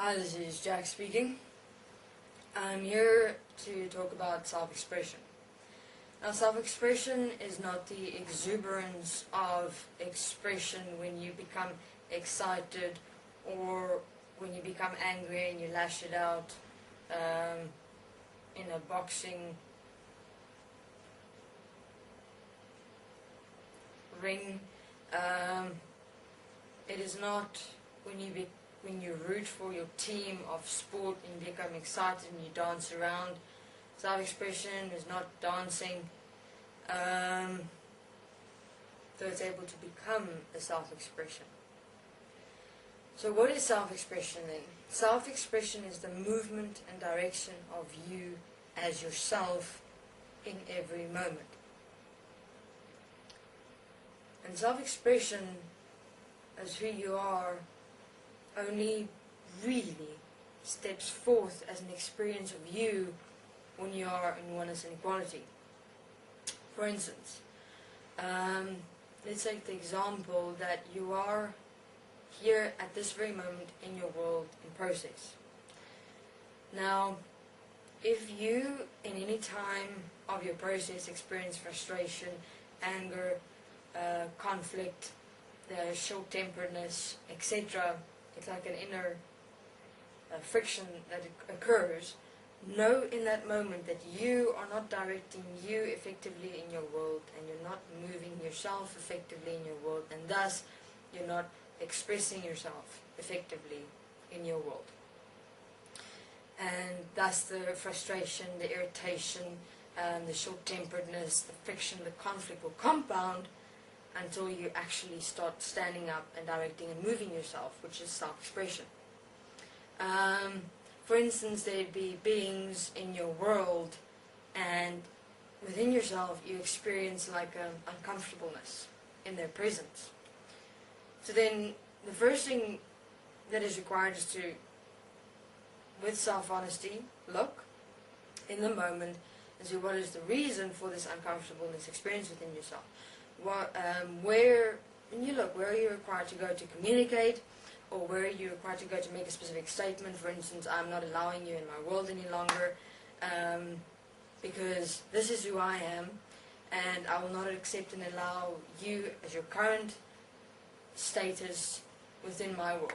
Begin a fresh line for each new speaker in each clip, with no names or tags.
Hi, this is Jack speaking. I'm here to talk about self-expression. Now, self-expression is not the exuberance of expression when you become excited or when you become angry and you lash it out in a boxing ring. It is not when you root for your team of sport and you become excited and you dance around. Self-expression is not dancing, though it's able to become a self-expression. So what is self-expression then? Self-expression is the movement and direction of you as yourself in every moment. And self-expression as who you are only really steps forth as an experience of you when you are in oneness and equality. For instance, let's take the example that you are here at this very moment in your world in process. Now, if you in any time of your process experience frustration, anger, conflict, short-temperedness, etc., it's like an inner friction that occurs. Know in that moment that you are not directing you effectively in your world, and you're not moving yourself effectively in your world, and thus you're not expressing yourself effectively in your world. And thus the frustration, the irritation, the short-temperedness, the friction, the conflict will compound until you actually start standing up and directing and moving yourself, which is self-expression. For instance, there'd be beings in your world, and within yourself you experience like uncomfortableness in their presence. So then the first thing that is required is to, with self-honesty, look in the moment and see what is the reason for this uncomfortableness experience within yourself. Where are you required to go to communicate, or where are you required to go to make a specific statement? For instance, I'm not allowing you in my world any longer because this is who I am, and I will not accept and allow you as your current status within my world.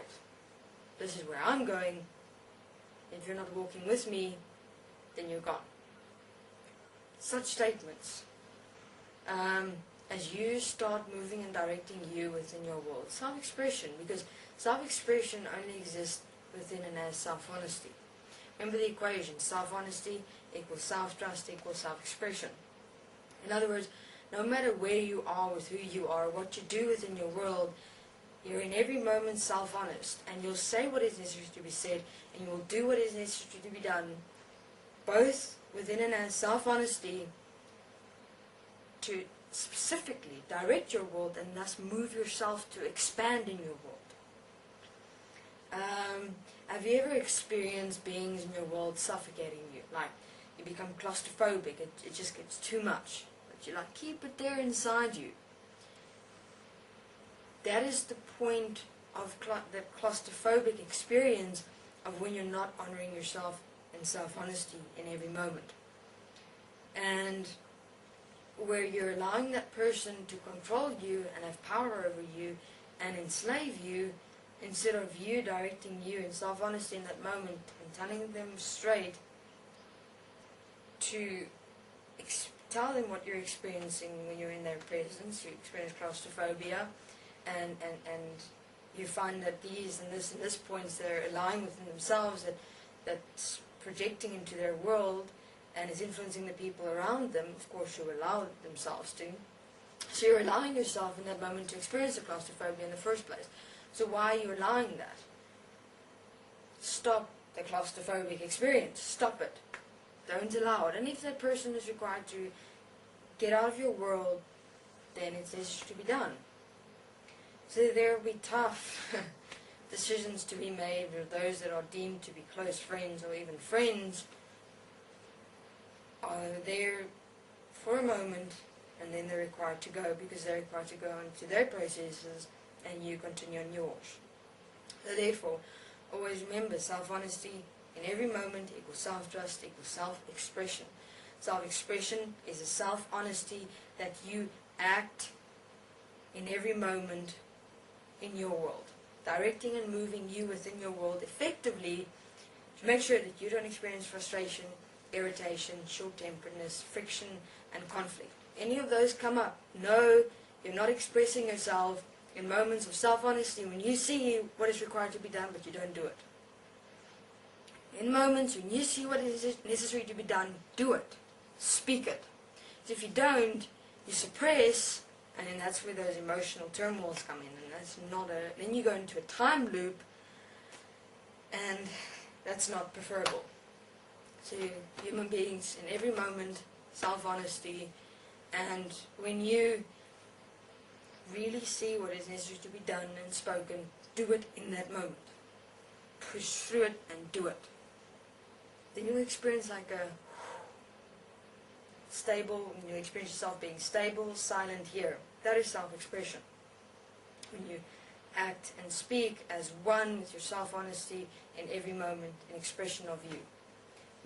This is where I'm going. If you're not walking with me, then you're gone. Such statements. As you start moving and directing you within your world. Self-expression, because self-expression only exists within and as self-honesty. Remember the equation, self-honesty equals self-trust equals self-expression. In other words, no matter where you are with who you are, what you do within your world, you're in every moment self-honest, and you'll say what is necessary to be said, and you will do what is necessary to be done, both within and as self-honesty, to specifically direct your world and thus move yourself to expand in your world. Have you ever experienced beings in your world suffocating you? Like, you become claustrophobic, it just gets too much, but you like keep it there inside you. That is the point of the claustrophobic experience of when you're not honoring yourself in self-honesty in every moment. And where you're allowing that person to control you and have power over you and enslave you, instead of you directing you in self-honesty in that moment and telling them straight to tell them what you're experiencing when you're in their presence. You experience claustrophobia, and you find that these and this points they're allowing within themselves that's projecting into their world and is influencing the people around them. Of course, you allow themselves to. So you're allowing yourself in that moment to experience the claustrophobia in the first place. So why are you allowing that? Stop the claustrophobic experience. Stop it. Don't allow it. And if that person is required to get out of your world, then it's necessary to be done. So there will be tough decisions to be made with those that are deemed to be close friends or even friends. Are there for a moment, and then they're required to go because they're required to go into their processes and you continue on yours. So therefore, Always remember, self-honesty in every moment equals self-trust equals self-expression. Self-expression is a self-honesty that you act in every moment in your world, directing and moving you within your world effectively to make sure that you don't experience frustration, irritation, short-temperedness, friction, and conflict. Any of those come up, no, you're not expressing yourself in moments of self-honesty when you see what is required to be done but you don't do it. In moments when you see what is necessary to be done, do it. Speak it. So if you don't, you suppress, and then that's where those emotional turmoils come in, and that's not a, then you go into a time loop, and that's not preferable. So human beings in every moment, self-honesty, and when you really see what is necessary to be done and spoken, do it in that moment. Push through it and do it. Then you'll experience like a stable, when you experience yourself being stable, silent here. That is self-expression. When you act and speak as one with your self-honesty in every moment, an expression of you,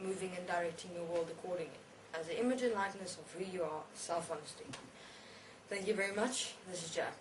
moving and directing your world accordingly, as the image and likeness of who you are, self-honesty. Thank you very much. This is Jack.